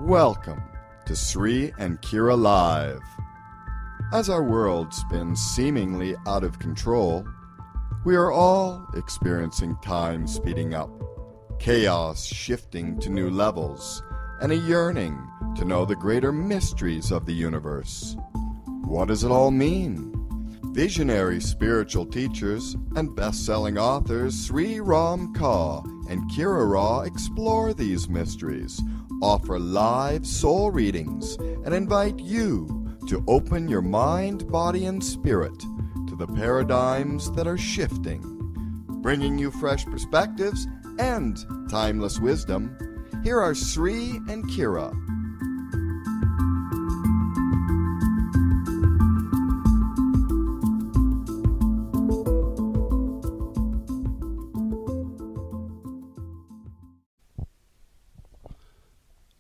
Welcome to Sri and Kira Live. As our world spins seemingly out of control, we are all experiencing time speeding up, chaos shifting to new levels, and a yearning to know the greater mysteries of the universe. What does it all mean? Visionary spiritual teachers and best-selling authors Sri Ram Kaur and Kira Ra explore these mysteries, offer live soul readings, and invite you to open your mind, body, and spirit to the paradigms that are shifting. Bringing you fresh perspectives and timeless wisdom, here are Sri and Kira.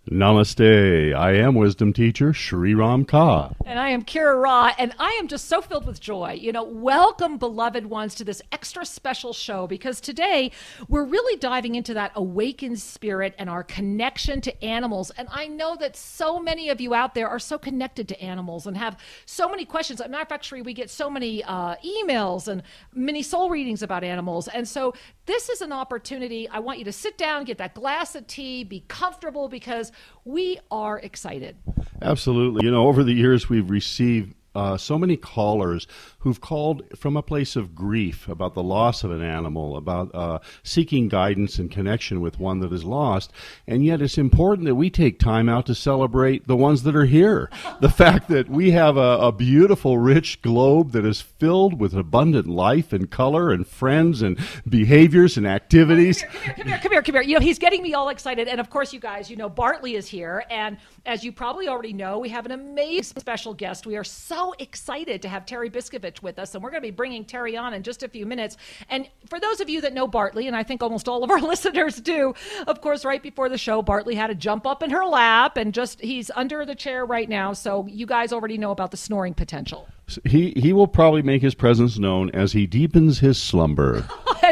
Namaste. I am wisdom teacher Sri Ram Kaur. And I am Kira Ra, and I am just so filled with joy. Welcome, beloved ones, to this extra special show, because today we're really diving into that awakened spirit and our connection to animals. And I know that so many of you out there are so connected to animals and have so many questions. As a matter of fact, Sri, we get so many emails and mini soul readings about animals. And so this is an opportunity. I want you to sit down, get that glass of tea, be comfortable, because we are excited. Absolutely. Over the years, we've received so many callers who've called from a place of grief about the loss of an animal, about seeking guidance and connection with one that is lost. And yet it's important that we take time out to celebrate the ones that are here. The fact that we have a beautiful, rich globe that is filled with abundant life and color and friends and behaviors and activities. Come here. He's getting me all excited. And of course, you guys, Bartley is here. And as you probably already know, we have an amazing special guest. We are so excited to have Terry Biskovich with us, and we're going to be bringing Terry on in just a few minutes. And for those of you that know Bartley, and I think almost all of our listeners do, of course, right before the show, Bartley had to jump up in her lap, and he's under the chair right now, so you guys already know about the snoring potential. He will probably make his presence known as he deepens his slumber.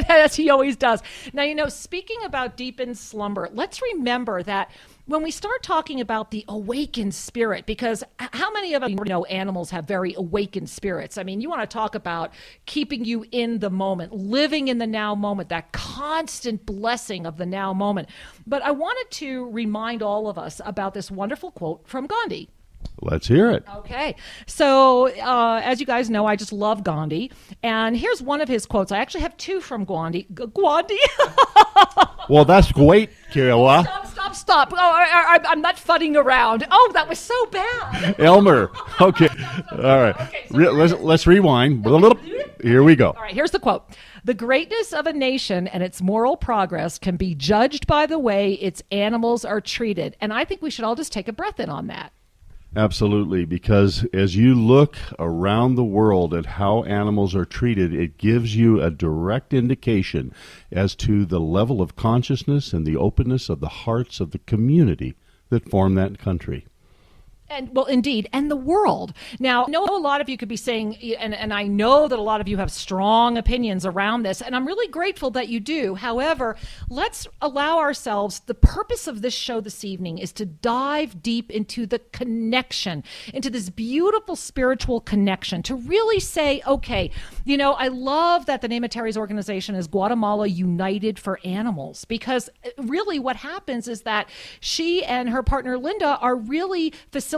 As he always does. Now, speaking about deepened slumber, let's remember that when we start talking about the awakened spirit, because how many of us know animals have very awakened spirits? I mean, you want to talk about keeping you in the moment, living in the now moment, that constant blessing of the now moment. But I wanted to remind all of us about this wonderful quote from Gandhi. Let's hear it. Okay. So, as you guys know, I just love Gandhi. And here's one of his quotes. I actually have two from Gandhi. Gandhi? Well, that's great, Kira. Stop. Oh, I'm not fudding around. Oh, that was so bad. Elmer. Okay. All right. Okay, so let's rewind. Here we go. All right, here's the quote. The greatness of a nation and its moral progress can be judged by the way its animals are treated. And I think we should all just take a breath in on that. Absolutely, because as you look around the world at how animals are treated, it gives you a direct indication as to the level of consciousness and the openness of the hearts of the community that form that country. And well, indeed, and the world. Now, I know a lot of you could be saying, and I know that a lot of you have strong opinions around this, and I'm really grateful that you do. However, let's allow ourselves, the purpose of this show this evening is to dive deep into the connection, into this beautiful spiritual connection, to really say, okay, I love that the name of Terry's organization is Guatemala United for Animals, because really what happens is that she and her partner Linda are really facilitating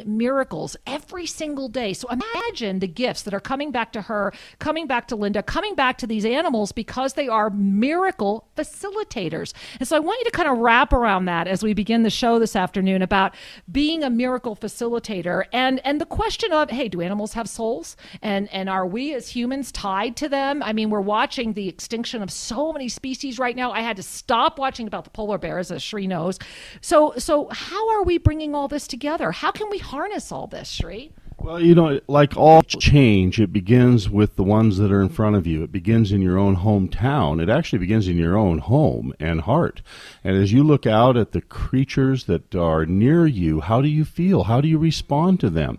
miracles every single day. So imagine the gifts that are coming back to her, coming back to Linda, coming back to these animals, because they are miracle facilitators. And so I want you to kind of wrap around that as we begin the show this afternoon about being a miracle facilitator and the question of, hey, do animals have souls? And are we as humans tied to them? I mean, we're watching the extinction of so many species right now. I had to stop watching about the polar bears, as Sri knows. So how are we bringing all this together? How can we harness all this, Sri? Well, like all change, it begins with the ones that are in front of you. It begins in your own hometown. It actually begins in your own home and heart. And as you look out at the creatures that are near you, how do you feel? How do you respond to them?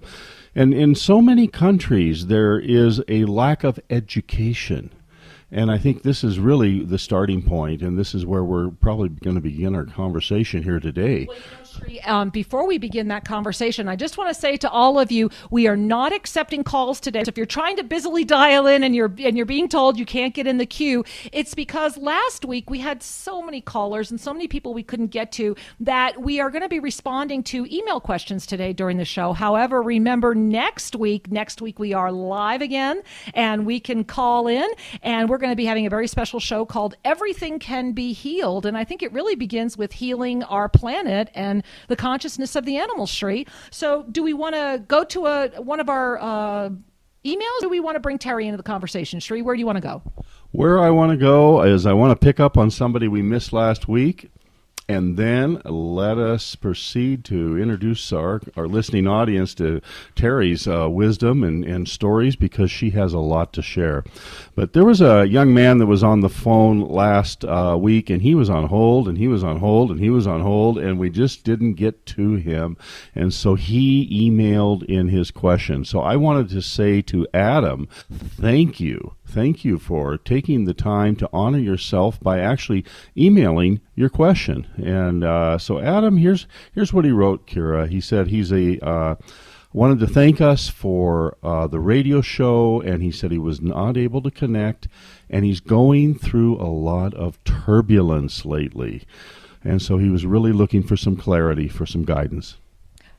And in so many countries, there is a lack of education. And I think this is really the starting point, and this is where we're probably going to begin our conversation here today. Well, Sri, before we begin that conversation, I just want to say to all of you, we are not accepting calls today. So if you're trying to busily dial in and you're being told you can't get in the queue, it's because last week we had so many callers and so many people we couldn't get to that we are going to be responding to email questions today during the show. However, remember next week we are live again and we can call in, and we're going to be having a very special show called Everything Can Be Healed. And I think it really begins with healing our planet and the consciousness of the animals, Sri. So do we want to go to one of our emails, or do we want to bring Terry into the conversation? Sri, where do you want to go? Where I want to go is I want to pick up on somebody we missed last week, and then let us proceed to introduce our listening audience to Terry's wisdom and stories, because she has a lot to share. But there was a young man that was on the phone last week, and he was on hold, and he was on hold, and he was on hold, and we just didn't get to him. And so he emailed in his question. So I wanted to say to Adam, thank you. Thank you for taking the time to honor yourself by actually emailing your question. And so Adam, here's what he wrote, Kira. He said he's wanted to thank us for the radio show, and he said he was not able to connect, and he's going through a lot of turbulence lately. And so he was really looking for some clarity, for some guidance.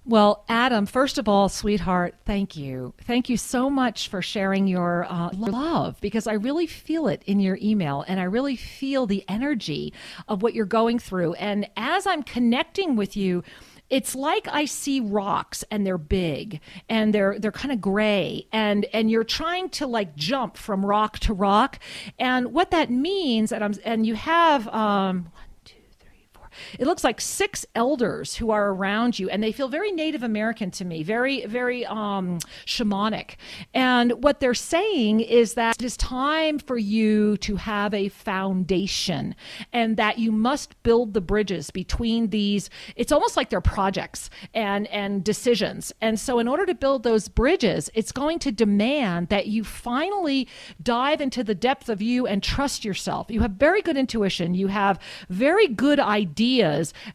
Well, Adam, first of all, sweetheart, thank you. Thank you so much for sharing your love, because I really feel it in your email, and I really feel the energy of what you're going through. And as I'm connecting with you, it's like I see rocks, and they're big, and they're kind of gray, and you're trying to like jump from rock to rock. And what that means, and you have it looks like 6 elders who are around you, and they feel very Native American to me, very, very shamanic. And what they're saying is that it is time for you to have a foundation, and that you must build the bridges between these. It's almost like they're projects and decisions. And so in order to build those bridges, it's going to demand that you finally dive into the depth of you and trust yourself. You have very good intuition. You have very good ideas.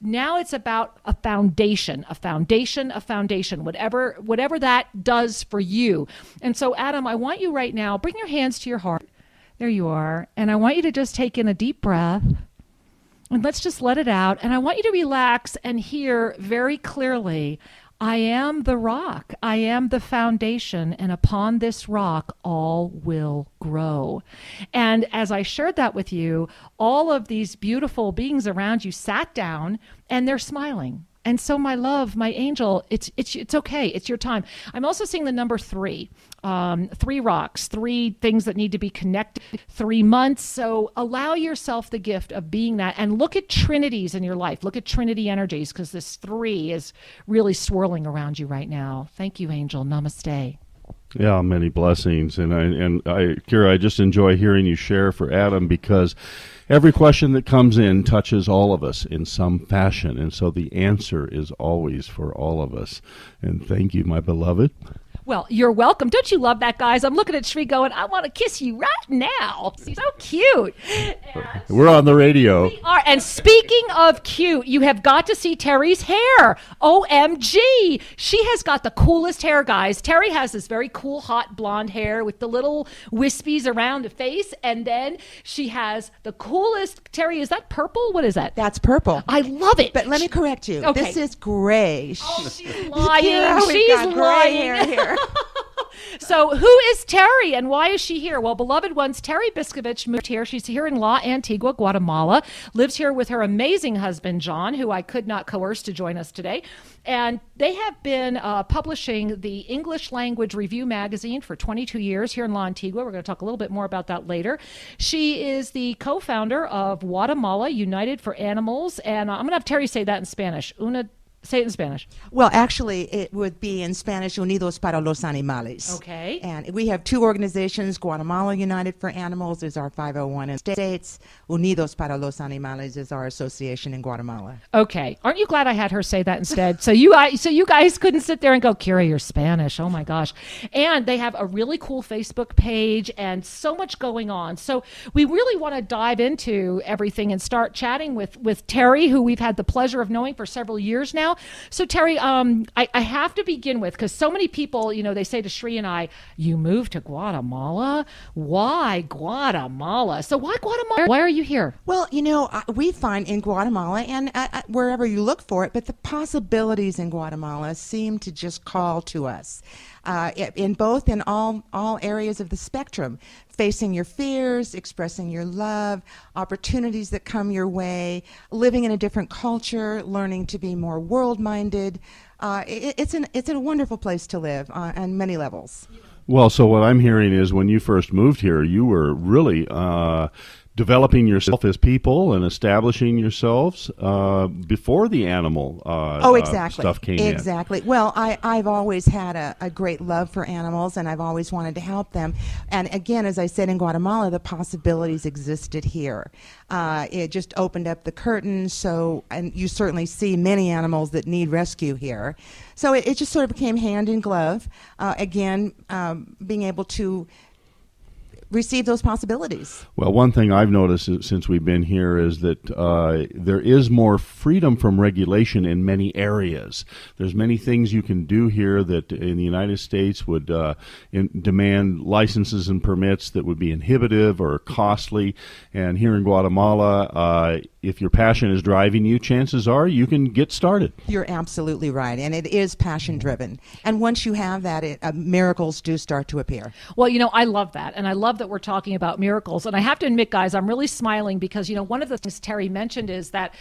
Now it's about a foundation, whatever that does for you. And so, Adam, I want you right now, bring your hands to your heart. There you are. And I want you to just take in a deep breath, and let's just let it out. And I want you to relax and hear very clearly, I am the rock. I am the foundation, and upon this rock, all will grow. And as I shared that with you, all of these beautiful beings around you sat down, and they're smiling. And so, my love, my angel, it's okay. It's your time. I'm also seeing the number 3, 3 rocks, 3 things that need to be connected, 3 months. So allow yourself the gift of being that, and look at trinities in your life. Look at trinity energies, because this 3 is really swirling around you right now. Thank you, angel. Namaste. Yeah, many blessings. And I, Kira, I just enjoy hearing you share for Adam, because every question that comes in touches all of us in some fashion. And so the answer is always for all of us. And thank you, my beloved. Well, you're welcome. Don't you love that, guys? I'm looking at Sri going, I want to kiss you right now. So cute. We're on the radio. We are. And speaking of cute, you have got to see Terry's hair. OMG. She has got the coolest hair, guys. Terry has this very cool, hot blonde hair with the little wispies around the face. And then she has the coolest, Terry, is that purple? What is that? That's purple. I love it. But let me correct you. Okay. This is gray. Oh, she's lying. Yeah, she's got gray lying. hair here. So who is Terry, and why is she here? Well, beloved ones, Terry Biskovich moved here. She's here in La Antigua, Guatemala, lives here with her amazing husband, John, who I could not coerce to join us today. And they have been publishing the English Language Review magazine for 22 years here in La Antigua. We're going to talk a little bit more about that later. She is the co-founder of Guatemala United for Animals. And I'm going to have Terry say that in Spanish. Una Say it in Spanish. Well, actually, it would be in Spanish, Unidos para los Animales. Okay. And we have two organizations. Guatemala United for Animals is our 501 in States. Unidos para los Animales is our association in Guatemala. Okay. Aren't you glad I had her say that instead? So you guys couldn't sit there and go, Kira, you're Spanish. Oh my gosh. And they have a really cool Facebook page and so much going on. So we really want to dive into everything and start chatting with Terry, who we've had the pleasure of knowing for several years now. So Terry, I have to begin with, because so many people, they say to Shri and I, you moved to Guatemala? Why Guatemala? So why Guatemala? Why are you here? Well, we find in Guatemala and wherever you look for it, but the possibilities in Guatemala seem to just call to us. In all areas of the spectrum, facing your fears, expressing your love, opportunities that come your way, living in a different culture, learning to be more world-minded. It's a wonderful place to live on many levels. Well, so what I'm hearing is when you first moved here, you were really developing yourself as people and establishing yourselves before the animal stuff came in. Exactly. Well, I've always had a great love for animals, and I've always wanted to help them. And again, as I said, in Guatemala, the possibilities existed here. It just opened up the curtain, and you certainly see many animals that need rescue here. So it just sort of became hand in glove, being able to receive those possibilities. Well, one thing I've noticed since we've been here is that there is more freedom from regulation in many areas. There's many things you can do here that in the United States would demand licenses and permits that would be inhibitive or costly. And here in Guatemala, if your passion is driving you, chances are you can get started. You're absolutely right. And it is passion driven. And once you have that, miracles do start to appear. Well, I love that. And I love that we're talking about miracles. And I have to admit, guys, I'm really smiling because, one of the things Terry mentioned is that,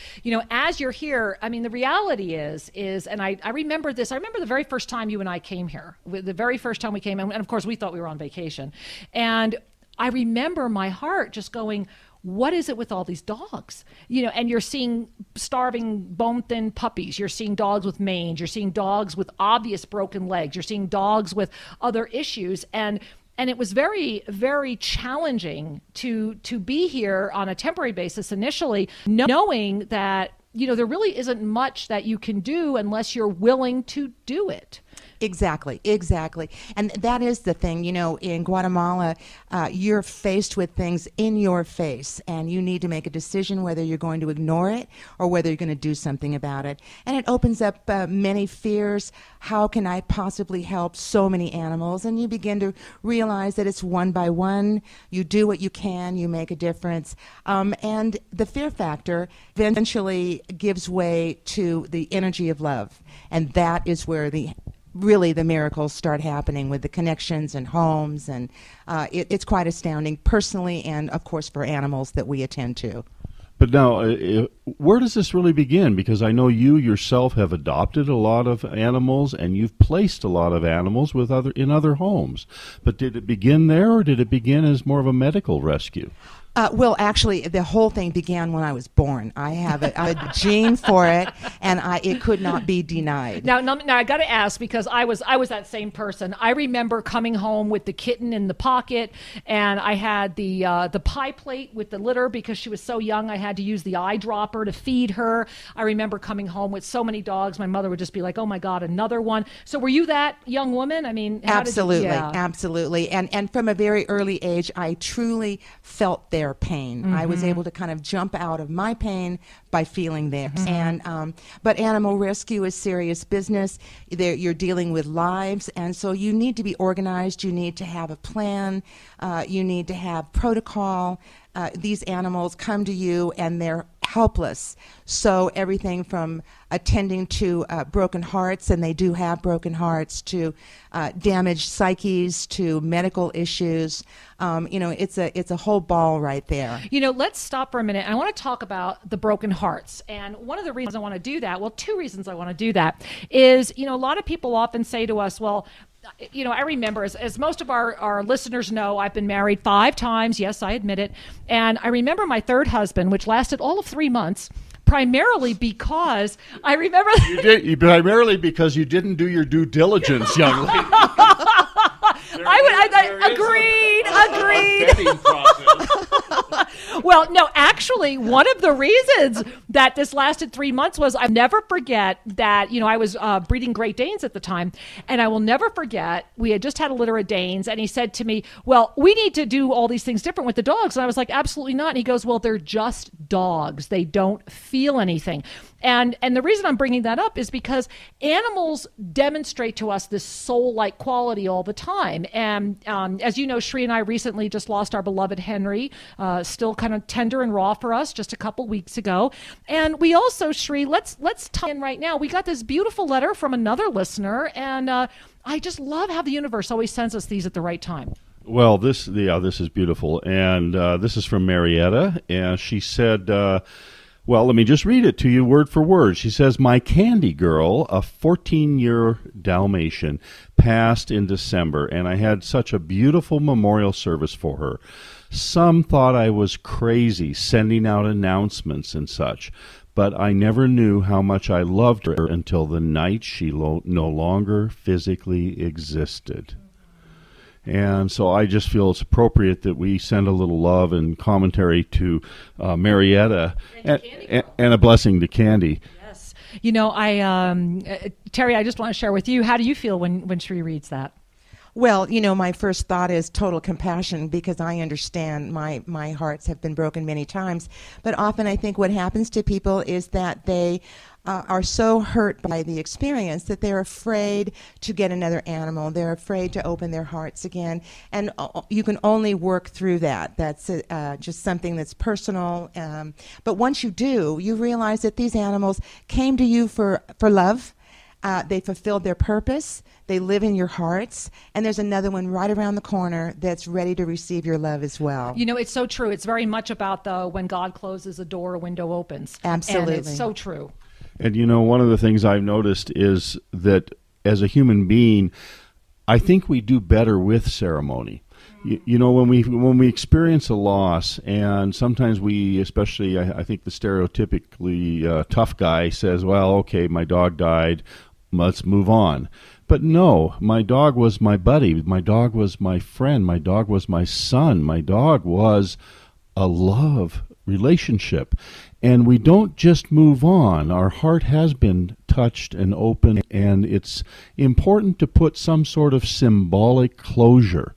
as you're here, I mean, the reality is, and I remember this, I remember the very first time you and I came here, the very first time we came, and of course we thought we were on vacation. And I remember my heart just going, what is it with all these dogs? And you're seeing starving, bone-thin puppies. You're seeing dogs with mange. You're seeing dogs with obvious broken legs. You're seeing dogs with other issues. And it was very, very challenging to be here on a temporary basis initially, knowing that, there really isn't much that you can do unless you're willing to do it. Exactly. And that is the thing, in Guatemala, you're faced with things in your face, and you need to make a decision whether you're going to ignore it or whether you're going to do something about it. And it opens up many fears. How can I possibly help so many animals? And you begin to realize that it's one by one. You do what you can, you make a difference. And the fear factor eventually gives way to the energy of love. And that is where the miracles start happening with the connections and homes, and it's quite astounding personally and, of course, for animals that we attend to. But now, where does this really begin? Because I know you yourself have adopted a lot of animals, and you've placed a lot of animals in other homes. But did it begin there, or did it begin as more of a medical rescue? Well, actually, the whole thing began when I was born. I have a gene for it, and it could not be denied. Now I got to ask, because I was that same person. I remember coming home with the kitten in the pocket, and I had the pie plate with the litter because she was so young. I had to use the eyedropper to feed her. I remember coming home with so many dogs. My mother would just be like, "Oh my God, another one." So were you that young woman? I mean, absolutely. And from a very early age, I truly felt their pain. I was able to kind of jump out of my pain by feeling theirs. And but animal rescue is serious business. You're dealing with lives, and so you need to be organized. You need to have a plan. You need to have protocol. These animals come to you and they're helpless. So everything from attending to broken hearts, and they do have broken hearts, to damaged psyches, to medical issues. It's a whole ball right there. Let's stop for a minute. I want to talk about the broken hearts. And one of the reasons I want to do that, well, two reasons I want to do that, is, a lot of people often say to us, well, I remember, as most of our listeners know, I've been married 5 times. Yes, I admit it. And I remember my third husband, which lasted all of 3 months, primarily because I remember primarily because you didn't do your due diligence, young lady. Agreed. Well, no, actually, one of the reasons that this lasted 3 months was I'll never forget that, I was breeding Great Danes at the time, and I will never forget, we had just had a litter of Danes, and he said to me, well, we need to do all these things different with the dogs. And I was like, absolutely not. And he goes, well, they're just dogs. They don't feel anything. And the reason I'm bringing that up is because animals demonstrate to us this soul-like quality all the time. And as you know, Shri and I recently just lost our beloved Henry, still kind of tender and raw for us just a couple weeks ago. And we also, Shri, let's tie in right now. We got this beautiful letter from another listener, and I just love how the universe always sends us these at the right time. Well, this is beautiful, and this is from Marietta, and she said, well, let me just read it to you word for word. She says, my candy girl, a 14-year Dalmatian, passed in December, and I had such a beautiful memorial service for her. Some thought I was crazy sending out announcements and such, but I never knew how much I loved her until the night she no longer physically existed. And so I just feel it's appropriate that we send a little love and commentary to Marietta and a blessing to Candy. Yes. Terry, I just want to share with you, how do you feel when Shri reads that? Well, my first thought is total compassion, because I understand my hearts have been broken many times. But often I think what happens to people is that they are so hurt by the experience that they're afraid to get another animal. They're afraid to open their hearts again. And you can only work through that. That's just something that's personal. But once you do, you realize that these animals came to you for love. They fulfilled their purpose. They live in your hearts. And there's another one right around the corner that's ready to receive your love as well. It's so true. It's very much about when God closes a door, a window opens. Absolutely. And it's so true. And one of the things I've noticed is that as a human being, I think we do better with ceremony. When we experience a loss, and sometimes we, especially I think the stereotypically tough guy says, well, okay, my dog died, let's move on. But no, my dog was my buddy, my dog was my friend, my dog was my son, my dog was a love relationship. And we don't just move on. Our heart has been touched and opened, and it's important to put some sort of symbolic closure.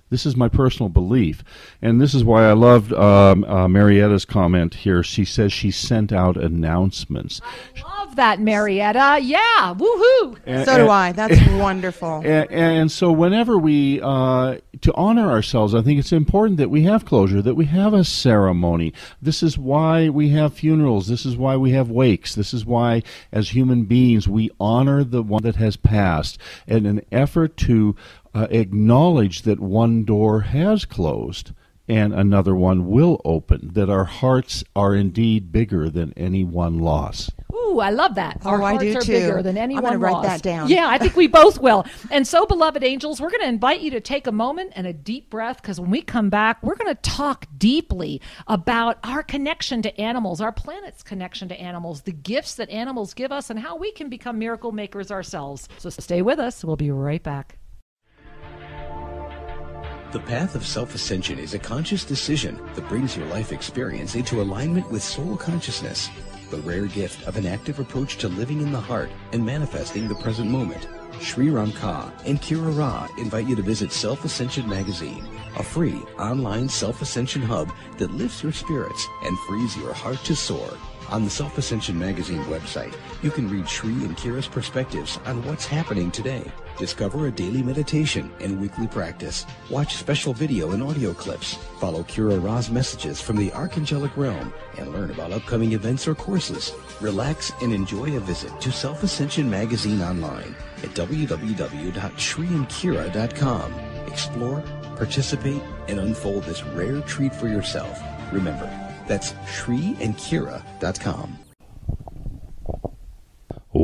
This is my personal belief, and this is why I loved Marietta's comment here. She says she sent out announcements. I love that, Marietta. Yeah, woohoo! So do I. That's wonderful. And so whenever we, to honor ourselves, I think it's important that we have closure, that we have a ceremony. This is why we have funerals. This is why we have wakes. This is why, as human beings, we honor the one that has passed in an effort to acknowledge that one door has closed and another one will open, that our hearts are indeed bigger than any one loss. Ooh, I love that. Our hearts I do are too. bigger than any I'm one going to write loss. that down. Yeah, I think we both will. And so, beloved angels, we're going to invite you to take a moment and a deep breath, because when we come back, we're going to talk deeply about our connection to animals, our planet's connection to animals, the gifts that animals give us, and how we can become miracle makers ourselves. So stay with us. We'll be right back. The path of self-ascension is a conscious decision that brings your life experience into alignment with soul consciousness, the rare gift of an active approach to living in the heart and manifesting the present moment. Sri Ram Ka and Kira Ra invite you to visit Self-Ascension magazine, a free online self-ascension hub that lifts your spirits and frees your heart to soar. On the Self-Ascension magazine website, you can read Sri and Kira's perspectives on what's happening today. Discover a daily meditation and weekly practice. Watch special video and audio clips. Follow Kira Ra's messages from the Archangelic realm and learn about upcoming events or courses. Relax and enjoy a visit to Self-Ascension magazine online at www.shriandkira.com. Explore, participate, and unfold this rare treat for yourself. Remember, that's shriandkira.com.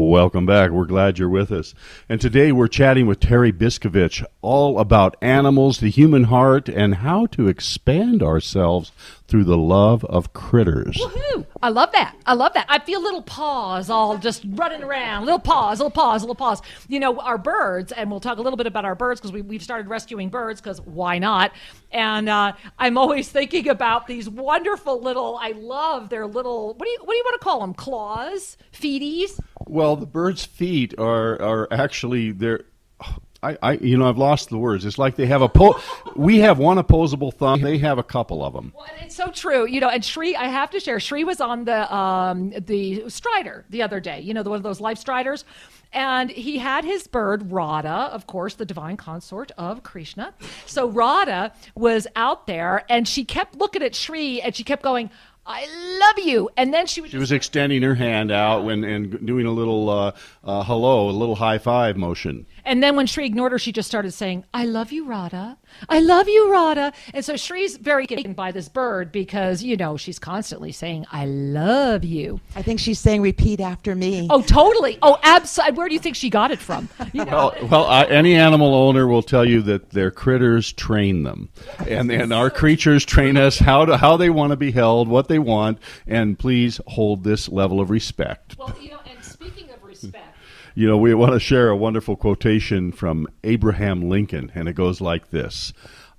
Welcome back. We're glad you're with us. And today we're chatting with Terry Biskovich all about animals, the human heart, and how to expand ourselves through the love of critters. Woohoo! I love that. I love that. I feel little paws all just running around. Little paws, little paws, little paws. You know, our birds, and we'll talk a little bit about our birds because we've started rescuing birds because why not? And I'm always thinking about these wonderful little, I love their little, what do you want to call them? Claws? Feeties? Well, the bird's feet are actually, I've lost the words. It's like they have we have one opposable thumb. They have a couple of them. Well, it's so true. You know, and Shree, I have to share, Shree was on the Strider the other day, you know, one of those life Striders. And he had his bird, Radha, of course, the divine consort of Krishna. So Radha was out there, and she kept looking at Shree, and she kept going, I love you. And then she was extending her hand out and doing a little hello, a little high five motion. And then when Shree ignored her, she just started saying, I love you, Radha. I love you, Radha. And so Shree's very taken by this bird because, you know, she's constantly saying, I love you. I think she's saying, repeat after me. Oh, totally. Oh, absolutely. Where do you think she got it from? You know? Any animal owner will tell you that their critters train them. And our creatures train us how they want to be held, what they want, and please hold this level of respect. Well, you know, and speaking of respect, you know, we want to share a wonderful quotation from Abraham Lincoln, and it goes like this: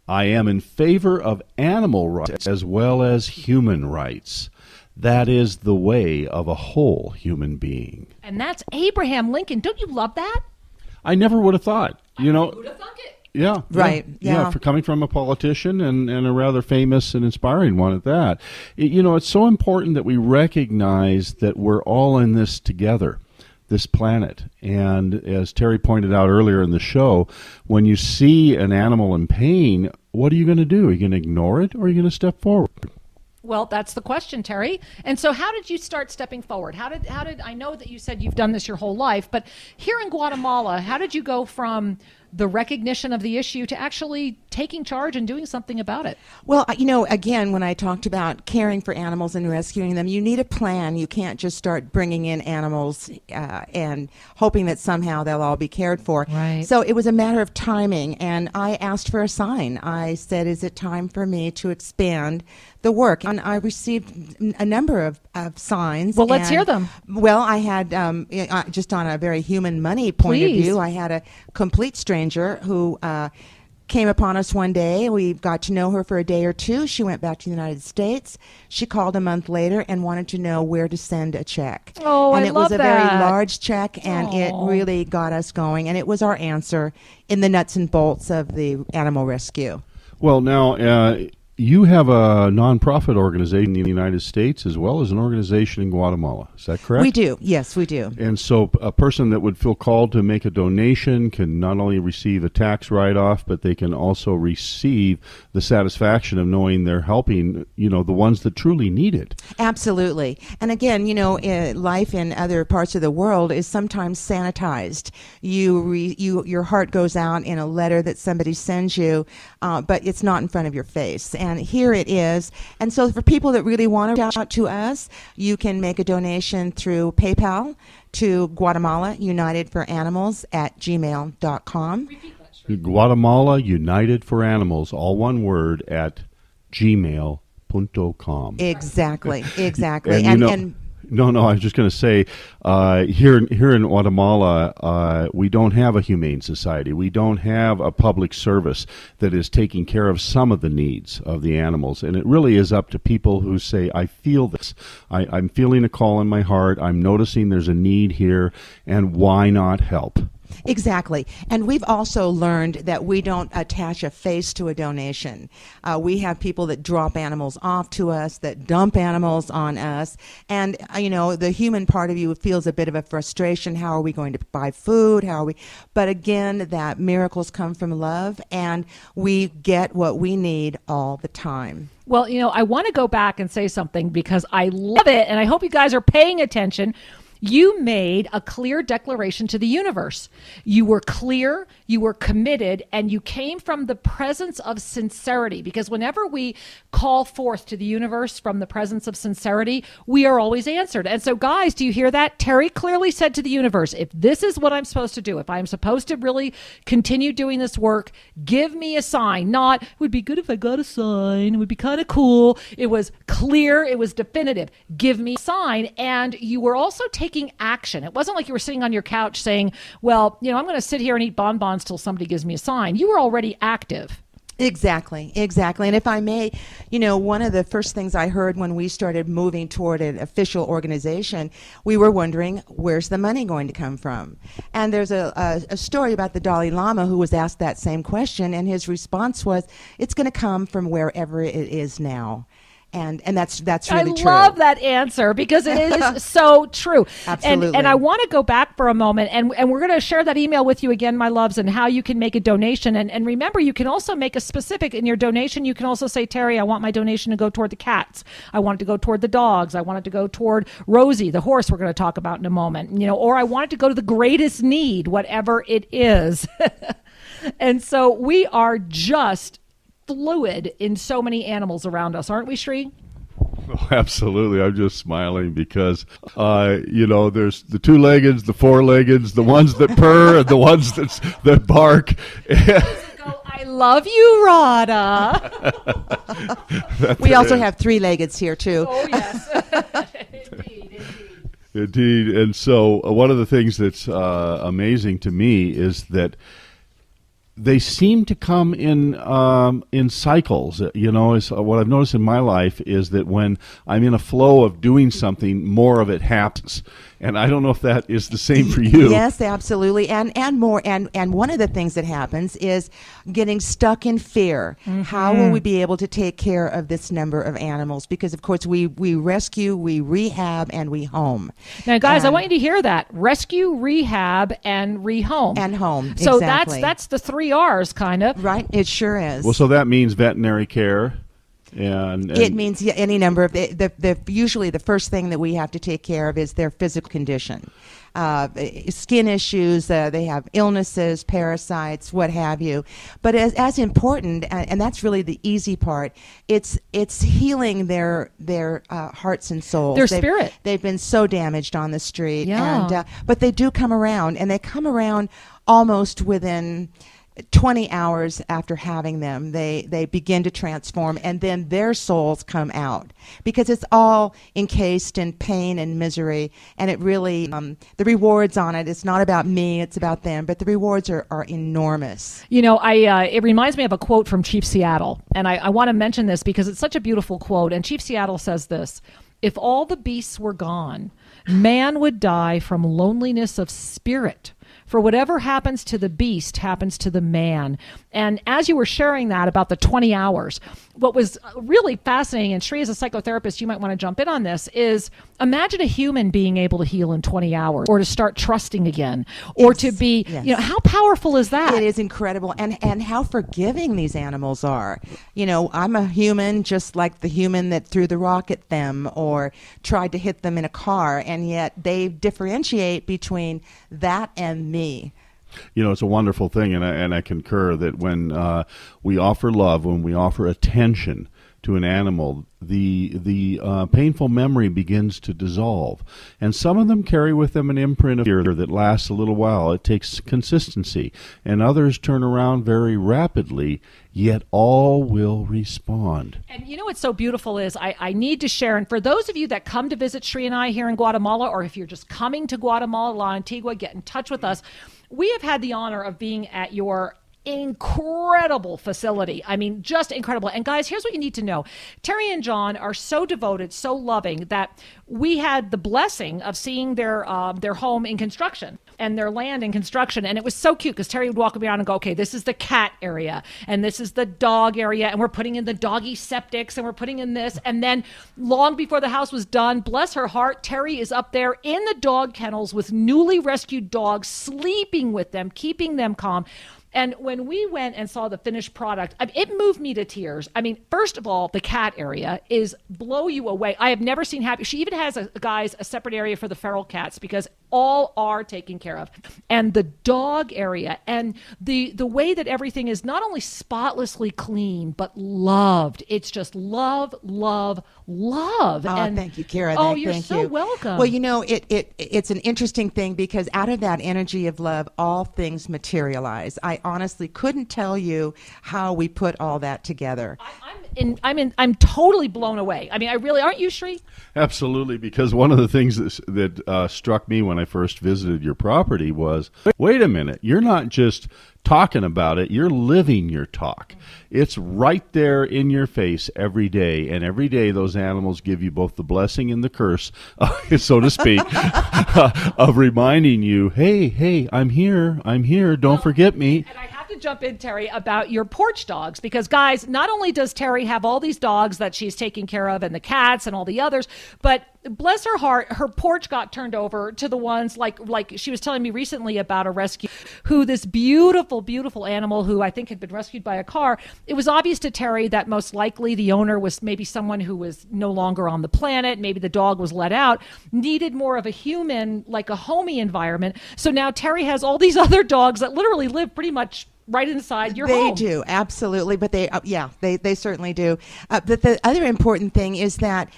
I am in favor of animal rights as well as human rights. That is the way of a whole human being. And that's Abraham Lincoln. Don't you love that? I never would have thought. Who would have thunk it? Yeah. Right. Yeah. For coming from a politician and a rather famous and inspiring one at that. It's so important that we recognize that we're all in this together, this planet. And as Terry pointed out earlier in the show, when you see an animal in pain, what are you going to do? Are you going to ignore it or are you going to step forward? Well, that's the question, Terry. And so how did you start stepping forward? How did I know that you said you've done this your whole life, but here in Guatemala, how did you go from the recognition of the issue to actually taking charge and doing something about it? Well, you know, again, when I talked about caring for animals and rescuing them, you need a plan. You can't just start bringing in animals and hoping that somehow they'll all be cared for. Right. So it was a matter of timing, and I asked for a sign. I said, is it time for me to expand the work? And I received a number of signs. Well, let's hear them. Well, I had, just on a very human money point of view, I had a complete stranger who came upon us one day. We got to know her for a day or two. She went back to the United States. She called a month later and wanted to know where to send a check. Oh, and I it love was a that. very large check, and it really got us going. And it was our answer in the nuts and bolts of the animal rescue. Well, now, you have a nonprofit organization in the United States as well as an organization in Guatemala. Is that correct? We do. Yes, we do. And so a person that would feel called to make a donation can not only receive a tax write-off, but they can also receive the satisfaction of knowing they're helping, the ones that truly need it. Absolutely. And again, life in other parts of the world is sometimes sanitized. Your heart goes out in a letter that somebody sends you, but it's not in front of your face. And here it is. And so for people that really want to reach out to us, you can make a donation through PayPal to Guatemala United for Animals at gmail.com. Guatemala United for Animals, all one word, at gmail.com. Exactly. No, I was just going to say, here in Guatemala, we don't have a humane society. We don't have a public service that is taking care of some of the needs of the animals. And it really is up to people who say, I feel this. I'm feeling a call in my heart. I'm noticing there's a need here, and why not help? Exactly. And we've also learned that we don't attach a face to a donation. We have people that drop animals off to us, that dump animals on us. And, the human part of you feels a bit of a frustration. How are we going to buy food? But again, that miracles come from love, and we get what we need all the time. Well, I want to go back and say something because I love it, and I hope you guys are paying attention. You made a clear declaration to the universe. You were clear, you were committed, and you came from the presence of sincerity. Because whenever we call forth to the universe from the presence of sincerity, we are always answered. And so, guys, do you hear that? Terry clearly said to the universe, if this is what I'm supposed to do, if I'm supposed to really continue doing this work, give me a sign. Not, it would be good if I got a sign. It would be kind of cool. It was clear. It was definitive. Give me a sign. And you were also taking action. It wasn't like you were sitting on your couch saying, well, I'm going to sit here and eat bonbons till somebody gives me a sign. You were already active. Exactly. And if I may, one of the first things I heard when we started moving toward an official organization, we were wondering, where's the money going to come from? And there's a story about the Dalai Lama who was asked that same question, and his response was, it's going to come from wherever it is now. And that's really true. I love that answer because it is so true. Absolutely. And I want to go back for a moment, and we're going to share that email with you again, my loves, and how you can make a donation. And remember, you can also make a specific in your donation. You can also say, Terry, I want my donation to go toward the cats. I want it to go toward the dogs. I want it to go toward Rosie, the horse we're going to talk about in a moment. Or I want it to go to the greatest need, whatever it is. And so we are just fluid in so many animals around us, aren't we, Sri? Oh, absolutely. I'm just smiling because, there's the two-leggeds, the four-leggeds, the ones that purr, and the ones that bark. I love you, Radha. We also have three-leggeds here, too. Oh, yes. Indeed. And so one of the things that's amazing to me is that they seem to come in cycles. What I've noticed in my life is that when I'm in a flow of doing something, more of it happens. And I don't know if that is the same for you. Yes, absolutely. And more. And one of the things that happens is getting stuck in fear. Mm-hmm. How will we be able to take care of this number of animals? Because, of course, we rescue, we rehab, and we home. Now, guys, I want you to hear that. Rescue, rehab, and rehome. And home, so exactly. that's the 3 R's, kind of. Right, it sure is. Well, so that means veterinary care. And it means any number of usually the first thing that we have to take care of is their physical condition, skin issues. They have illnesses, parasites, what have you. But as important, and that's really the easy part, it's healing their hearts and souls, their spirit. They've been so damaged on the street, yeah. But they do come around, and they come around almost within 20 hours after having them. They begin to transform, and then their souls come out because it's all encased in pain and misery. And it really, the rewards on it, it's not about me, it's about them, but the rewards are enormous. It reminds me of a quote from Chief Seattle, and I want to mention this because it's such a beautiful quote. And Chief Seattle says this: if all the beasts were gone, man would die from loneliness of spirit. For whatever happens to the beast happens to the man. And as you were sharing that about the 20 hours, what was really fascinating, and Sri, as a psychotherapist, you might want to jump in on this, is imagine a human being able to heal in 20 hours or to start trusting again or to be, how powerful is that? It is incredible. And how forgiving these animals are. I'm a human just like the human that threw the rock at them or tried to hit them in a car, and yet they differentiate between that and me. It's a wonderful thing, and I concur that when we offer love, when we offer attention to an animal, the painful memory begins to dissolve. And some of them carry with them an imprint of fear that lasts a little while. It takes consistency. And others turn around very rapidly, yet all will respond. And what's so beautiful is I need to share, and for those of you that come to visit Sri and I here in Guatemala, or if you're just coming to Guatemala, La Antigua, get in touch with us. We have had the honor of being at your incredible facility. I mean, just incredible. And guys, here's what you need to know. Terry and John are so devoted, so loving, that we had the blessing of seeing their home in construction and their land in construction. And it was so cute because Terry would walk around and go, okay, this is the cat area and this is the dog area. And we're putting in the doggy septics and we're putting in this. And then long before the house was done, bless her heart, Terry is up there in the dog kennels with newly rescued dogs, sleeping with them, keeping them calm. And when we went and saw the finished product, it moved me to tears. I mean, first of all, the cat area is blow you away. I have never seen happy. She even has, a separate area for the feral cats because all are taken care of. And the dog area and the way that everything is not only spotlessly clean, but loved. It's just love, love, love. Oh, and, thank you, Kara. Oh, you're thank so you. welcome. Well, it's an interesting thing because out of that energy of love, all things materialize. I honestly couldn't tell you how we put all that together. I'm totally blown away. I mean, I really, aren't you, Shri? Absolutely, because one of the things that struck me when I first visited your property was, wait a minute, you're not just talking about it, you're living your talk. It's right there in your face every day, and every day those animals give you both the blessing and the curse, so to speak, of reminding you, hey, I'm here, don't forget me. And I have to jump in, Terry, about your porch dogs, because guys, not only does Terry have all these dogs that she's taking care of and the cats and all the others, but bless her heart, her porch got turned over to the ones like she was telling me recently about a rescue who this beautiful animal who I think had been rescued by a car. It was obvious to Terry that most likely the owner was maybe someone who was no longer on the planet. Maybe the dog was let out, needed more of a human, like a homey environment. So now Terry has all these other dogs that literally live pretty much right inside your home. They do, absolutely. But they certainly do. But the other important thing is that,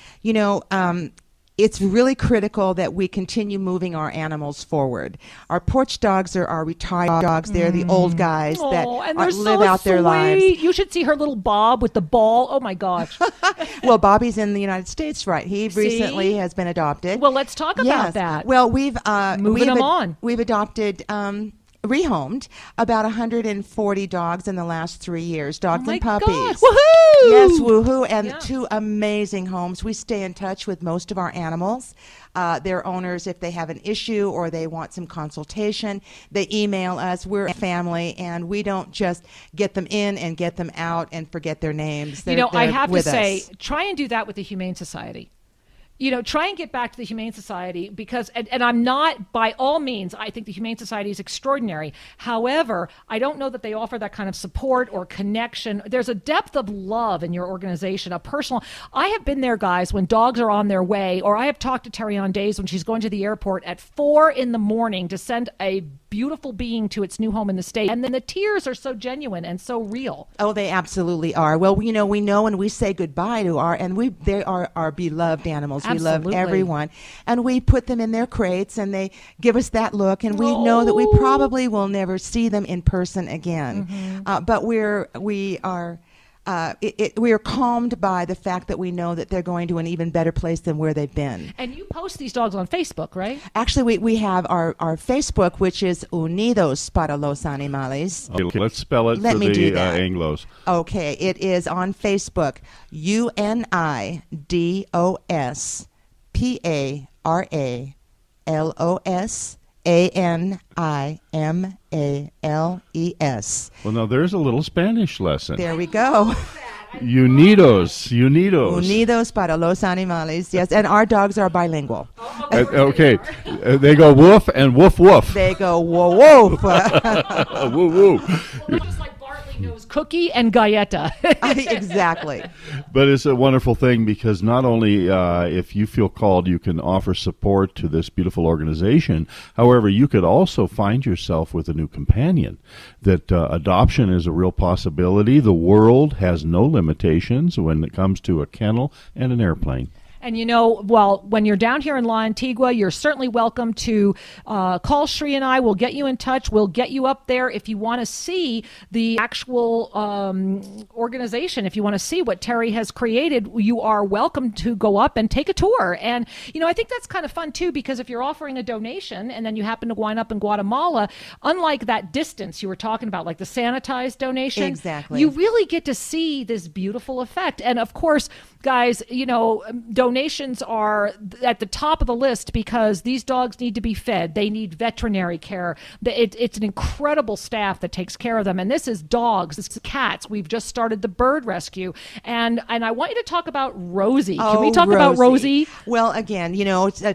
it's really critical that we continue moving our animals forward. Our porch dogs are our retired dogs. They're the old guys that live out their lives. You should see her little Bob with the ball. Oh, my gosh. Well, Bobby's in the United States, right? He recently has been adopted. Well, let's talk about that. Well, we've moving them on. We've adopted rehomed about 140 dogs in the last 3 years, dogs and puppies. God. Woohoo! Yes, woohoo, and 2 amazing homes. We stay in touch with most of our animals. Their owners, if they have an issue or they want some consultation, they email us. We're a family, and we don't just get them in and get them out and forget their names. I have to say, try and do that with the Humane Society. Try and get back to the Humane Society because, and I'm not, by all means, I think the Humane Society is extraordinary. However, I don't know that they offer that kind of support or connection. There's a depth of love in your organization, a personal. I have been there, guys, when dogs are on their way, or I have talked to Terry on days when she's going to the airport at 4 a.m. to send a beautiful being to its new home in the state. And then the tears are so genuine and so real. Oh, they absolutely are. Well, we know when we say goodbye to they are our beloved animals. Absolutely. We love everyone. And we put them in their crates and they give us that look, and we know that we probably will never see them in person again. Mm-hmm. But we are calmed by the fact that we know that they're going to an even better place than where they've been. And you post these dogs on Facebook, right? Actually, we have our Facebook, which is Unidos para los Animales. Okay, let's spell it for the Anglos. Okay, it is on Facebook, UNIDOSPARALOS ANIMALES. Well, now there's a little Spanish lesson. There we go. Unidos. Unidos para los animales. Yes, and our dogs are bilingual. Okay, they go woof and woof woof. They go woof woof. Woo woo. Just like Bartley knows cookie and galleta. Exactly. But it's a wonderful thing because not only if you feel called, you can offer support to this beautiful organization. However, you could also find yourself with a new companion. That adoption is a real possibility. The world has no limitations when it comes to a kennel and an airplane. And when you're down here in La Antigua, you're certainly welcome to call Shri and I. We'll get you in touch. We'll get you up there if you want to see the actual organization. If you want to see what Terry has created, you are welcome to go up and take a tour. And, I think that's kind of fun, too, because if you're offering a donation and then you happen to wind up in Guatemala, unlike that distance you were talking about, like the sanitized donation, exactly, you really get to see this beautiful effect. And, of course, guys, donation donations are at the top of the list because these dogs need to be fed. They need veterinary care. It's an incredible staff that takes care of them. And this is dogs, this is cats. We've just started the bird rescue. And I want you to talk about Rosie. Can we talk about Rosie? Well, again,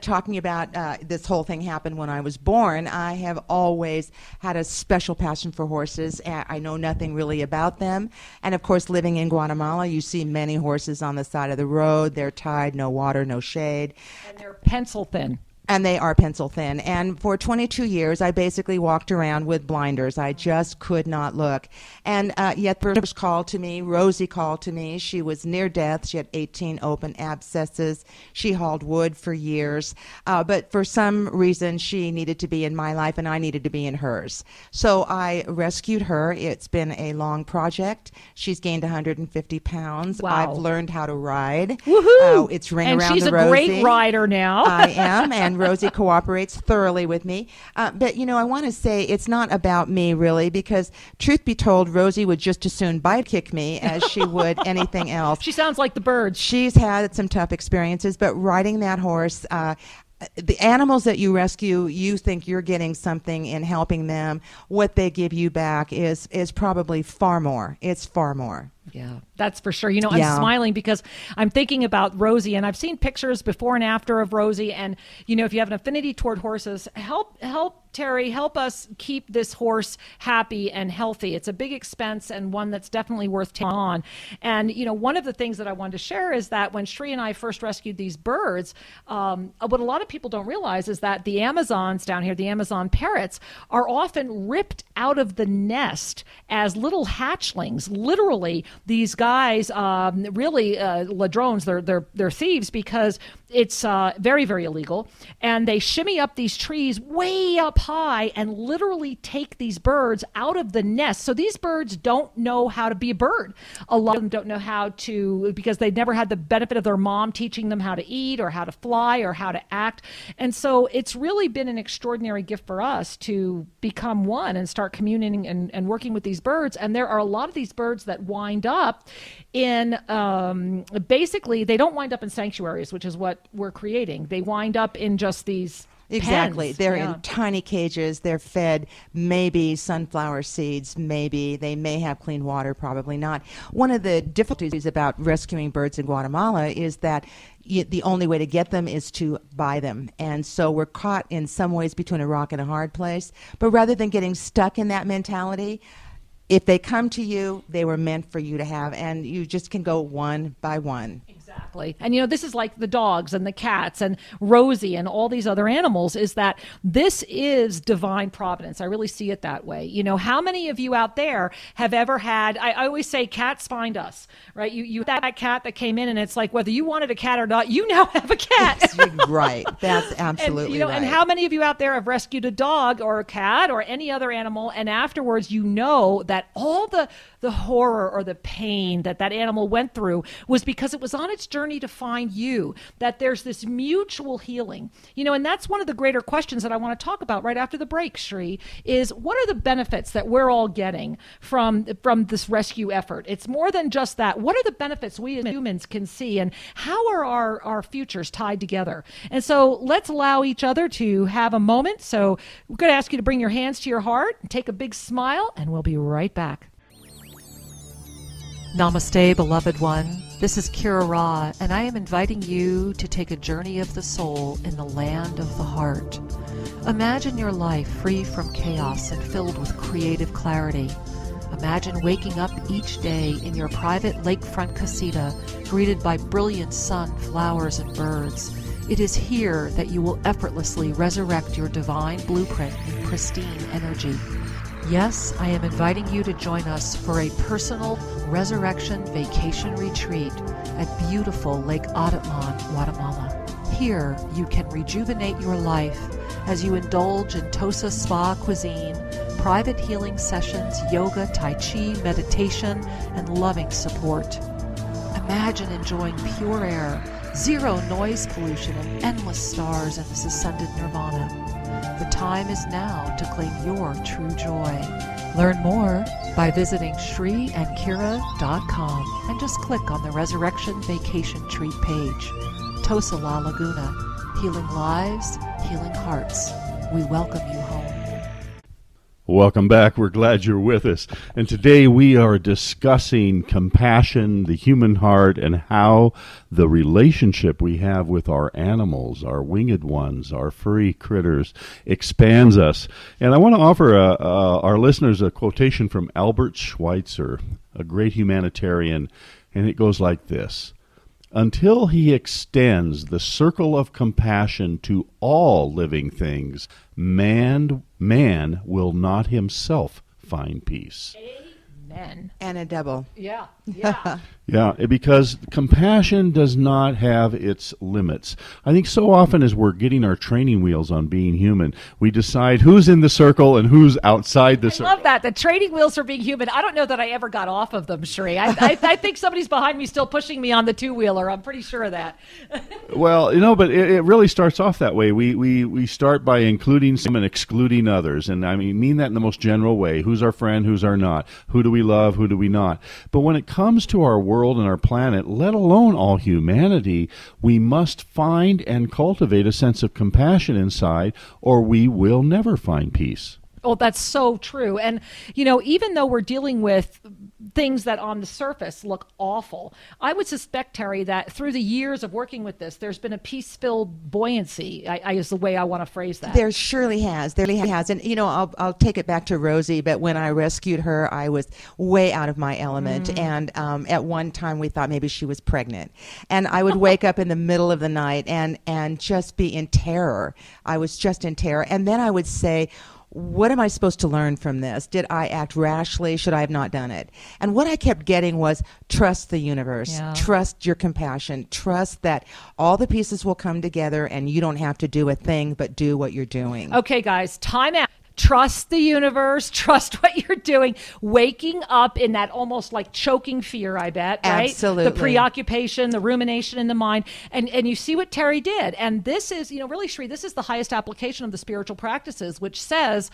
talking about this whole thing happened when I was born. I have always had a special passion for horses. I know nothing really about them. And of course, living in Guatemala, you see many horses on the side of the road. They're tied, no water, no shade. And they're pencil thin. And they are pencil thin. And for 22 years, I basically walked around with blinders. I just could not look. And yet first called to me, Rosie called to me. She was near death. She had 18 open abscesses. She hauled wood for years. But for some reason, she needed to be in my life and I needed to be in hers. So I rescued her. It's been a long project. She's gained 150 pounds. Wow. I've learned how to ride. Woohoo! It's ring and around she's the a Rosie. great rider now. I am, and Rosie cooperates thoroughly with me. But, I want to say it's not about me, really, because truth be told, Rosie would just as soon bite kick me as she would anything else. She sounds like the birds. She's had some tough experiences, but riding that horse, the animals that you rescue, you think you're getting something in helping them. What they give you back is probably far more. It's far more. Yeah, that's for sure. I'm smiling because I'm thinking about Rosie, and I've seen pictures before and after of Rosie. And, if you have an affinity toward horses, help Terry, help us keep this horse happy and healthy. It's a big expense and one that's definitely worth taking on. And, one of the things that I wanted to share is that when Shri and I first rescued these birds, what a lot of people don't realize is that the Amazons down here, the Amazon parrots, are often ripped out of the nest as little hatchlings. Literally, these guys, really ladrones, they're thieves because it's very, very illegal. And they shimmy up these trees way up high and literally take these birds out of the nest. So these birds don't know how to be a bird. A lot of them don't know how to, because they've never had the benefit of their mom teaching them how to eat or how to fly or how to act. And so it's really been an extraordinary gift for us to become one and start communing and working with these birds. And there are a lot of these birds that wind up in, basically, they don't wind up in sanctuaries, which is what we're creating. They wind up in just these Exactly. pens. They're in tiny cages. They're fed maybe sunflower seeds, maybe. They may have clean water, probably not. One of the difficulties about rescuing birds in Guatemala is that the only way to get them is to buy them. And so we're caught in some ways between a rock and a hard place. But rather than getting stuck in that mentality, if they come to you, they were meant for you to have, and you just can go one by one. Exactly. And, this is like the dogs and the cats and Rosie and all these other animals, is that this is divine providence. I really see it that way. How many of you out there have ever had, I always say cats find us, right? You had that cat that came in, and it's like, whether you wanted a cat or not, you now have a cat. Right. That's absolutely right. And how many of you out there have rescued a dog or a cat or any other animal, and afterwards that all the horror or the pain that animal went through was because it was on its journey to find you, that there's this mutual healing, and that's one of the greater questions that I want to talk about right after the break, Shri, is what are the benefits that we're all getting from this rescue effort? It's more than just that. What are the benefits we as humans can see, and how are our futures tied together? And so let's allow each other to have a moment. So we're going to ask you to bring your hands to your heart and take a big smile, and we'll be right back. Namaste, beloved one. This is Kira Ra, and I am inviting you to take a journey of the soul in the land of the heart. Imagine your life free from chaos and filled with creative clarity. Imagine waking up each day in your private lakefront casita, greeted by brilliant sun, flowers, and birds. It is here that you will effortlessly resurrect your divine blueprint in pristine energy. Yes, I am inviting you to join us for a personal resurrection vacation retreat at beautiful Lake Atatlan, Guatemala. Here, you can rejuvenate your life as you indulge in Tosa spa cuisine, private healing sessions, yoga, tai chi, meditation, and loving support. Imagine enjoying pure air, zero noise pollution, and endless stars in this ascended nirvana. The time is now to claim your true joy. Learn more by visiting shriandkira.com and just click on the Resurrection Vacation Treat page. Tosa La Laguna, healing lives, healing hearts. We welcome you home. Welcome back. We're glad you're with us. And today we are discussing compassion, the human heart, and how the relationship we have with our animals, our winged ones, our furry critters, expands us. And I want to offer our listeners a quotation from Albert Schweitzer, a great humanitarian, and it goes like this. Until he extends the circle of compassion to all living things, man will not himself find peace. Amen. And a double. Yeah. Yeah, because compassion does not have its limits. I think so often as we're getting our training wheels on being human, we decide who's in the circle and who's outside the circle. I love that. The training wheels for being human. I don't know that I ever got off of them, Sheree. I think somebody's behind me still pushing me on the two-wheeler. I'm pretty sure of that. Well, but it really starts off that way. We start by including some and excluding others. And I mean that in the most general way. Who's our friend? Who's our not? Who do we love? Who do we not? But when it comes to our world and our planet, let alone all humanity, we must find and cultivate a sense of compassion inside, or we will never find peace. Oh, that's so true. And, even though we're dealing with things that on the surface look awful, I would suspect, Terry, that through the years of working with this, there's been a peace-filled buoyancy, I is the way I want to phrase that. There surely has. And, I'll take it back to Rosie, but when I rescued her, I was way out of my element. And at one time, we thought maybe she was pregnant. And I would wake up in the middle of the night and just be in terror. I was just in terror. And then I would say, what am I supposed to learn from this? Did I act rashly? Should I have not done it? And what I kept getting was trust the universe, trust your compassion, trust that all the pieces will come together and you don't have to do a thing but do what you're doing. Okay, guys, time out. Trust the universe, trust what you're doing, waking up in that almost like choking fear, I bet, right? Absolutely. The preoccupation, the rumination in the mind. And you see what Terry did. And this is, really, Sri, this is the highest application of the spiritual practices, which says,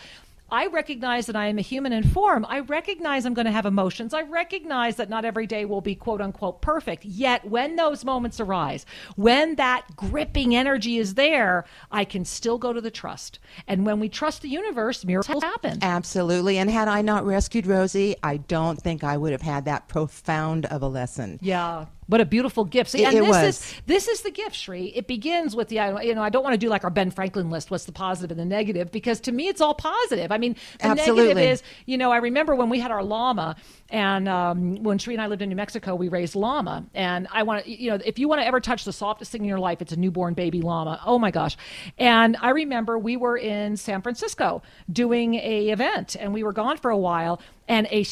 I recognize that I am a human in form. I recognize I'm going to have emotions. I recognize that not every day will be quote unquote perfect. Yet when those moments arise, when that gripping energy is there, I can still go to the trust. And when we trust the universe, miracles happen. Absolutely. And had I not rescued Rosie, I don't think I would have had that profound of a lesson. Yeah. What a beautiful gift. See, and this is the gift, Sri. It begins with I don't want to do like our Ben Franklin list, what's the positive and the negative, because to me it's all positive. I mean, the Absolutely. negative is, I remember when we had our llama, and when Sri and I lived in New Mexico, we raised llama. And I want to, if you want to ever touch the softest thing in your life, it's a newborn baby llama. Oh my gosh. And I remember we were in San Francisco doing a event, and we were gone for a while, and a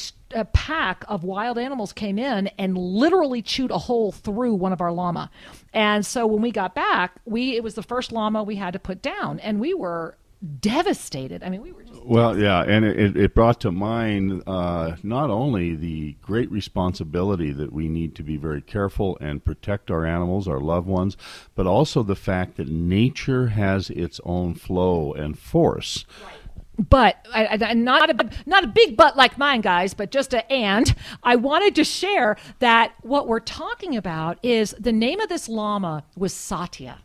pack of wild animals came in and literally chewed a hole through one of our llama. And so when we got back, it was the first llama we had to put down, and we were devastated. I mean, we were just and it brought to mind not only the great responsibility that we need to be very careful and protect our animals, our loved ones, but also the fact that nature has its own flow and force. Right. But not a big but like mine, guys, but just I wanted to share that what we're talking about is the name of this llama was Satya.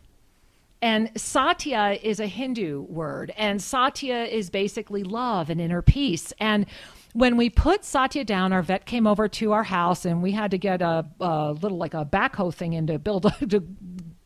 And Satya is a Hindu word, and Satya is basically love and inner peace. And when we put Satya down, our vet came over to our house, and we had to get a little like a backhoe thing in to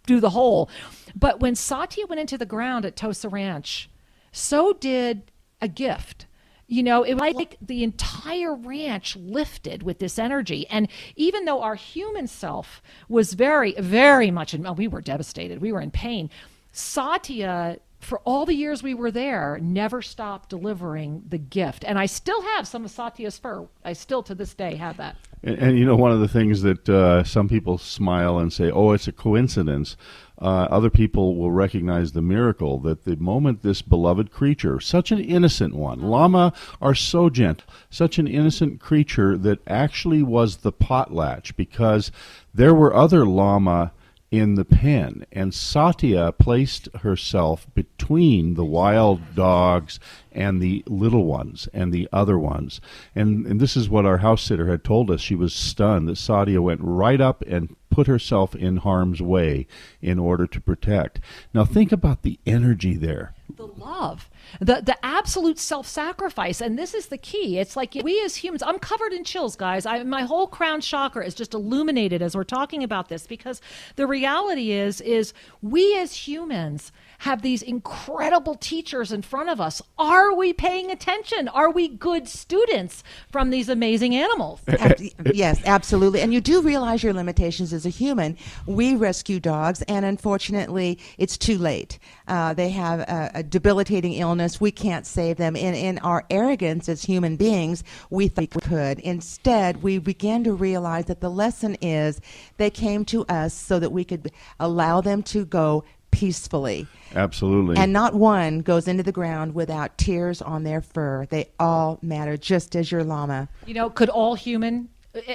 do the hole. But when Satya went into the ground at Tosa Ranch, so did a gift. It was like the entire ranch lifted with this energy. And even though our human self was very, very much we were devastated. We were in pain. Satya, for all the years we were there, never stopped delivering the gift. And I still have some of Satya's fur. I still, to this day, have that. And one of the things that some people smile and say, oh, it's a coincidence. Other people will recognize the miracle that the moment this beloved creature, such an innocent one, llama are so gentle, such an innocent creature that actually was the potlatch, because there were other llama in the pen, and Satya placed herself between the wild dogs and the little ones and the other ones. And this is what our house sitter had told us. She was stunned that Satya went right up and put herself in harm's way in order to protect. Now think about the energy there. The love, the absolute self-sacrifice, and this is the key. It's like we as humans, I'm covered in chills, guys. My whole crown chakra is just illuminated as we're talking about this, because the reality is we as humans have these incredible teachers in front of us. Are we paying attention? Are we good students from these amazing animals? Yes, absolutely. And you do realize your limitations as a human. We rescue dogs, and unfortunately, it's too late. They have a debilitating illness. We can't save them. In our arrogance as human beings, we think we could. Instead, we began to realize that the lesson is they came to us so that we could allow them to go peacefully. Absolutely. And not one goes into the ground without tears on their fur. They all matter, just as your llama. You know, could all human,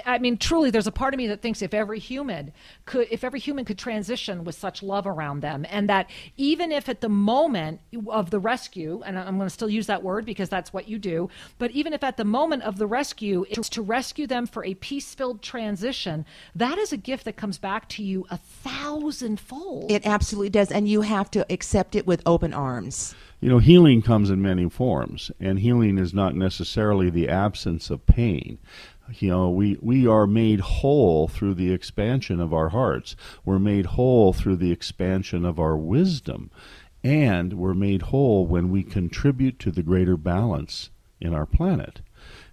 I mean, truly, there's a part of me that thinks if every human could transition with such love around them, and that even if at the moment of the rescue, and I'm going to still use that word because that's what you do, but even if at the moment of the rescue, it's to rescue them for a peace-filled transition, that is a gift that comes back to you 1,000-fold. It absolutely does, and you have to accept it with open arms. You know, healing comes in many forms, and healing is not necessarily the absence of pain. You know, we are made whole through the expansion of our hearts. We're made whole through the expansion of our wisdom. And we're made whole when we contribute to the greater balance in our planet.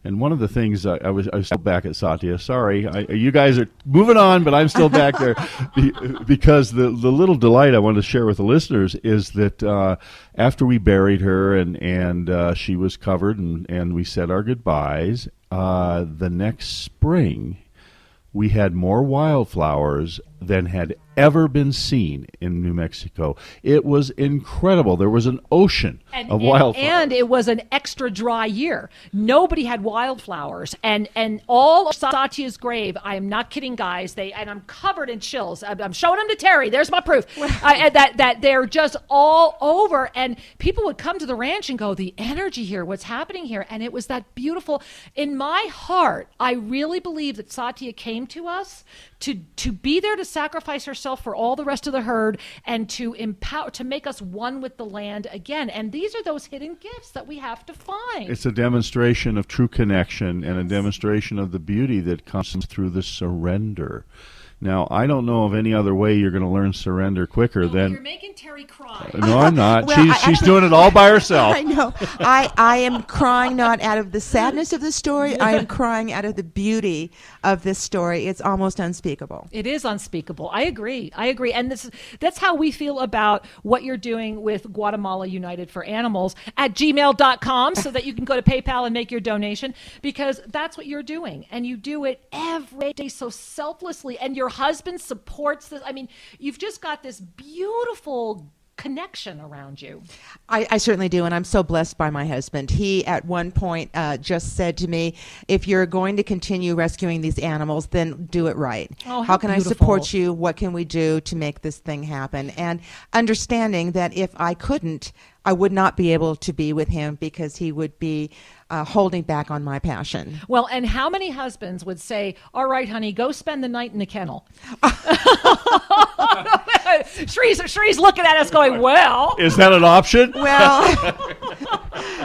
And one of the things I was still back at Satya. Sorry, you guys are moving on, but I'm still back there because the little delight I wanted to share with the listeners is that after we buried her and she was covered and we said our goodbyes, the next spring we had more wildflowers than had ever been seen in New Mexico. It was incredible. There was an ocean of wildflowers. And it was an extra dry year. Nobody had wildflowers. And all of Satya's grave, I am not kidding, guys, and I'm covered in chills. I'm showing them to Terry. There's my proof. That they're just all over. And people would come to the ranch and go, the energy here, what's happening here? And it was that beautiful. In my heart, I really believe that Satya came to us to be there to sacrifice herself for all the rest of the herd and to empower, to make us one with the land again. And these are those hidden gifts that we have to find. It's a demonstration of true connection and a demonstration of the beauty that comes through the surrender. Now, I don't know of any other way you're going to learn surrender quicker than... You're making Terry cry. No, I'm not. Well, she's doing it all by herself. I know. I am crying not out of the sadness of the story. I am crying out of the beauty of this story. It's almost unspeakable. It is unspeakable. I agree. And that's how we feel about what you're doing with Guatemala United for Animals at gmail.com so that you can go to PayPal and make your donation, because that's what you're doing. And you do it every day so selflessly. And your husband supports this. I mean, you've just got this beautiful connection around you. I certainly do, and I'm so blessed by my husband. He, at one point, just said to me, if you're going to continue rescuing these animals, then do it right. Oh, how can beautiful. I support you? What can we do to make this thing happen? And understanding that if I couldn't, I would not be able to be with him because he would be holding back on my passion. Well, and how many husbands would say, all right, honey, go spend the night in the kennel? Shree's looking at us going, well. Is that an option? Well,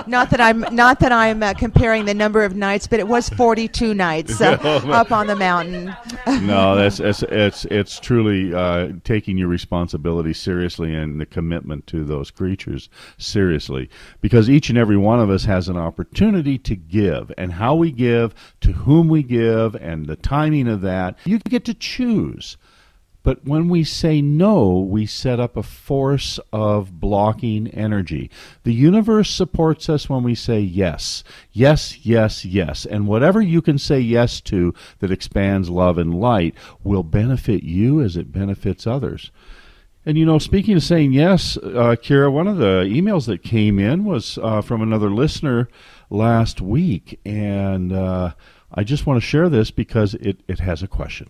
not that I'm comparing the number of nights, but it was 42 nights up on the mountain. No, it's truly taking your responsibility seriously and the commitment to those creatures seriously, because each and every one of us has an opportunity to give, and how we give, to whom we give, and the timing of that, you get to choose. But when we say no, we set up a force of blocking energy. The universe supports us when we say yes. Yes, yes, yes. And whatever you can say yes to that expands love and light will benefit you as it benefits others. And, you know, speaking of saying yes, Kira, one of the emails that came in was from another listener last week. And I just want to share this because it has a question.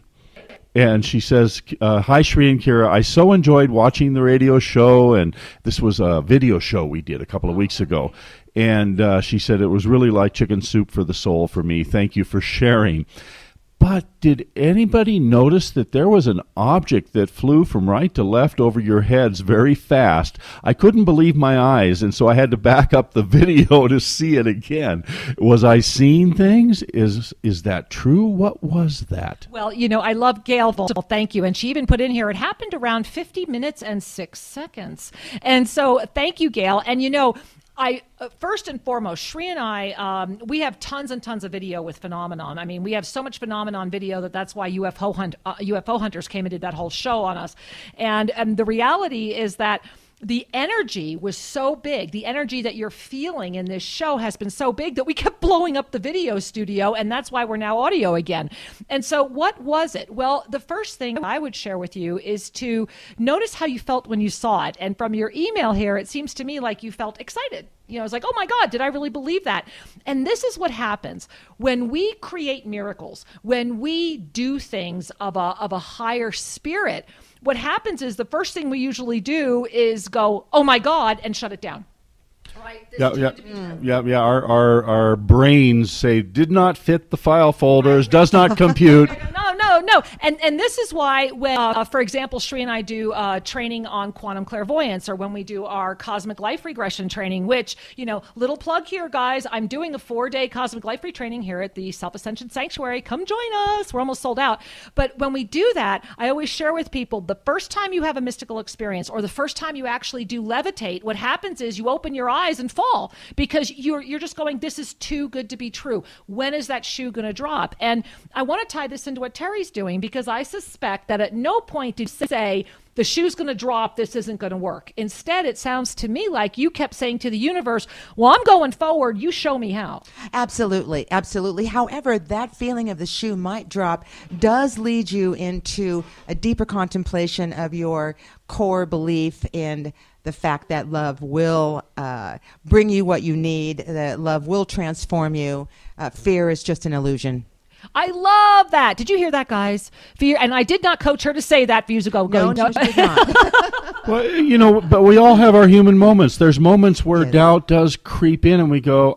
And she says, hi, Shree and Kira. I so enjoyed watching the radio show, and this was a video show we did a couple of weeks ago. And she said it was really like chicken soup for the soul for me. Thank you for sharing. But did anybody notice that there was an object that flew from right to left over your heads very fast? I couldn't believe my eyes, and so I had to back up the video to see it again. Was I seeing things? Is that true? What was that? Well, I love Gail. Thank you. And she even put in here, it happened around 50 minutes and 6 seconds. And so thank you, Gail. And I first and foremost, Shri and I, we have tons and tons of video with Phenomenon. I mean, we have so much Phenomenon video that's why UFO Hunters came and did that whole show on us. And the reality is that the energy was so big. The energy that you're feeling in this show has been so big that we kept blowing up the video studio, and that's why we're now audio again. And so what was it? Well, the first thing I would share with you is to notice how you felt when you saw it. And from your email here, it seems to me like you felt excited. It's like, oh my God, did I really believe that? And this is what happens when we create miracles, when we do things of a higher spirit. What happens is the first thing we usually do is go, oh my God, and shut it down. Right? Yeah. Our brains say, did not fit the file folders, does not compute. No. And this is why when, for example, Shri and I do training on quantum clairvoyance, or when we do our cosmic life regression training, which, little plug here, guys, I'm doing a 4-day cosmic life retraining here at the Self-Ascension Sanctuary. Come join us. We're almost sold out. But when we do that, I always share with people, the first time you have a mystical experience, or the first time you actually do levitate, what happens is you open your eyes and fall, because you're just going, this is too good to be true. When is that shoe going to drop? And I want to tie this into what Terry's doing, because I suspect that at no point did you say, the shoe's going to drop, this isn't going to work. Instead, it sounds to me like you kept saying to the universe, well, I'm going forward, you show me how. Absolutely. However, that feeling of the shoe might drop does lead you into a deeper contemplation of your core belief in the fact that love will bring you what you need, that love will transform you. Fear is just an illusion. I love that. Did you hear that, guys? Fear, and I did not coach her to say that views ago. No, she did not. Well, but we all have our human moments. There's moments where doubt does creep in and we go,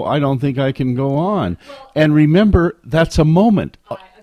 I don't think I can go on. And remember, that's a moment.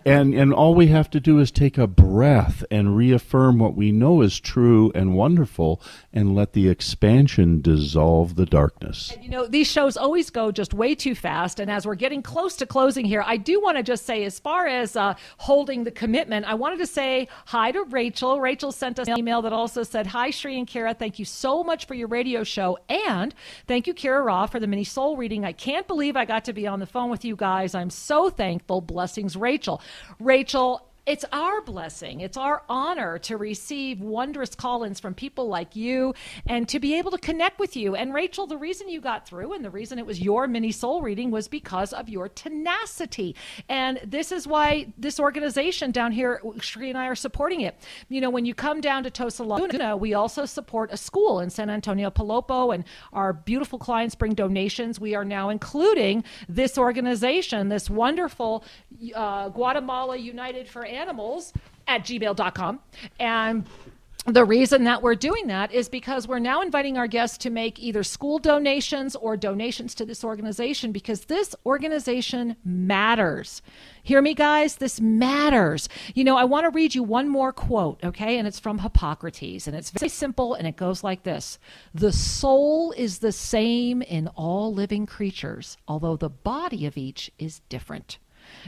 And all we have to do is take a breath and reaffirm what we know is true and wonderful, and let the expansion dissolve the darkness. And, these shows always go just way too fast. And as we're getting close to closing here, I do want to just say, as far as holding the commitment, I wanted to say hi to Rachel. Rachel sent us an email that also said, hi, Shri and Kira. Thank you so much for your radio show. And thank you, Kira Ra, for the mini soul reading. I can't believe I got to be on the phone with you guys. I'm so thankful. Blessings, Rachel. Rachel, it's our blessing. It's our honor to receive wondrous call-ins from people like you and to be able to connect with you. And Rachel, the reason you got through and the reason it was your mini soul reading was because of your tenacity. And this is why this organization down here, Shri and I are supporting it. When you come down to Tosa Laguna, we also support a school in San Antonio Palopo, and our beautiful clients bring donations. We are now including this organization, this wonderful Guatemala United for Animals at gmail.com. And the reason that we're doing that is because we're now inviting our guests to make either school donations or donations to this organization, because this organization matters. Hear me, guys? This matters. I want to read you one more quote, okay? And it's from Hippocrates, and it's very simple, and it goes like this. The soul is the same in all living creatures, although the body of each is different.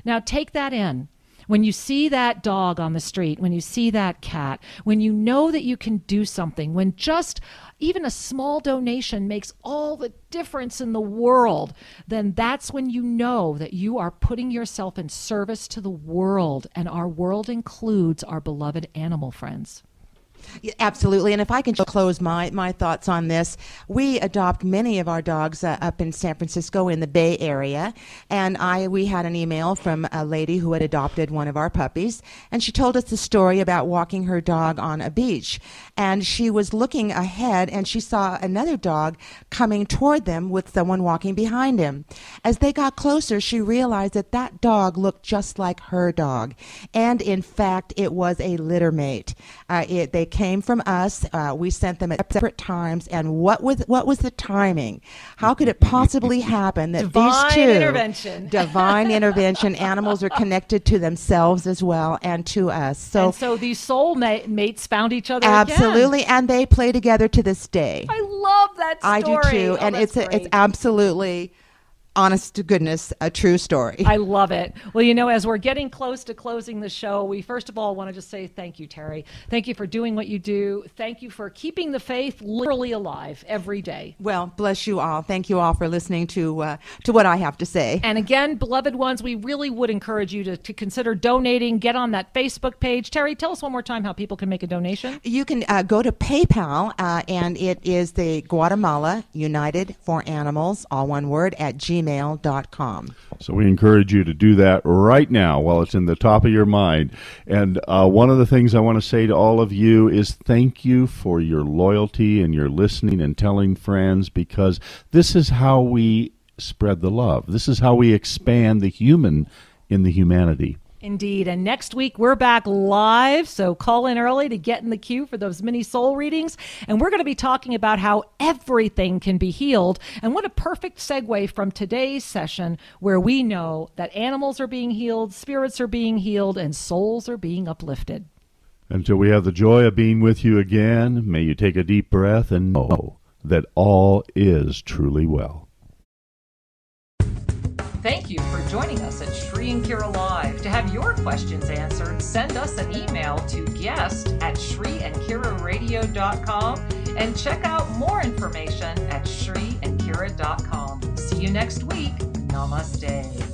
Now, take that in. When you see that dog on the street, when you see that cat, when you know that you can do something, when just even a small donation makes all the difference in the world, then that's when you know that you are putting yourself in service to the world, and our world includes our beloved animal friends. Absolutely. And if I can just close my thoughts on this, we adopt many of our dogs up in San Francisco in the Bay Area. And we had an email from a lady who had adopted one of our puppies. And she told us the story about walking her dog on a beach. And she was looking ahead and she saw another dog coming toward them with someone walking behind him. As they got closer, she realized that that dog looked just like her dog. And in fact, it was a litter mate. They came from us. We sent them at separate times. And what was the timing? How could it possibly happen that Divine these two intervention. divine intervention, animals are connected to themselves as well and to us. So these soul mates found each other absolutely, again. and they play together to this day. I love that story. I do too, and it's absolutely, honest to goodness, a true story. I love it. Well, as we're getting close to closing the show, we first of all want to just say thank you, Terry. Thank you for doing what you do. Thank you for keeping the faith literally alive every day. Well, bless you all. Thank you all for listening to what I have to say. And again, beloved ones, we really would encourage you to consider donating. Get on that Facebook page. Terry, tell us one more time how people can make a donation. You can go to PayPal, and it is the Guatemala United for Animals, all one word, at gmail.com. So we encourage you to do that right now while it's in the top of your mind. And one of the things I want to say to all of you is thank you for your loyalty and your listening and telling friends, because this is how we spread the love. This is how we expand the human in the humanity. Indeed. And next week, we're back live. So call in early to get in the queue for those mini soul readings. And we're going to be talking about how everything can be healed. And what a perfect segue from today's session, where we know that animals are being healed, spirits are being healed, and souls are being uplifted. Until we have the joy of being with you again, may you take a deep breath and know that all is truly well. Thank you for joining us at Shri and Kira Live. To have your questions answered, send us an email to guest@shriandkiraradio.com and check out more information at shriandkira.com. See you next week. Namaste.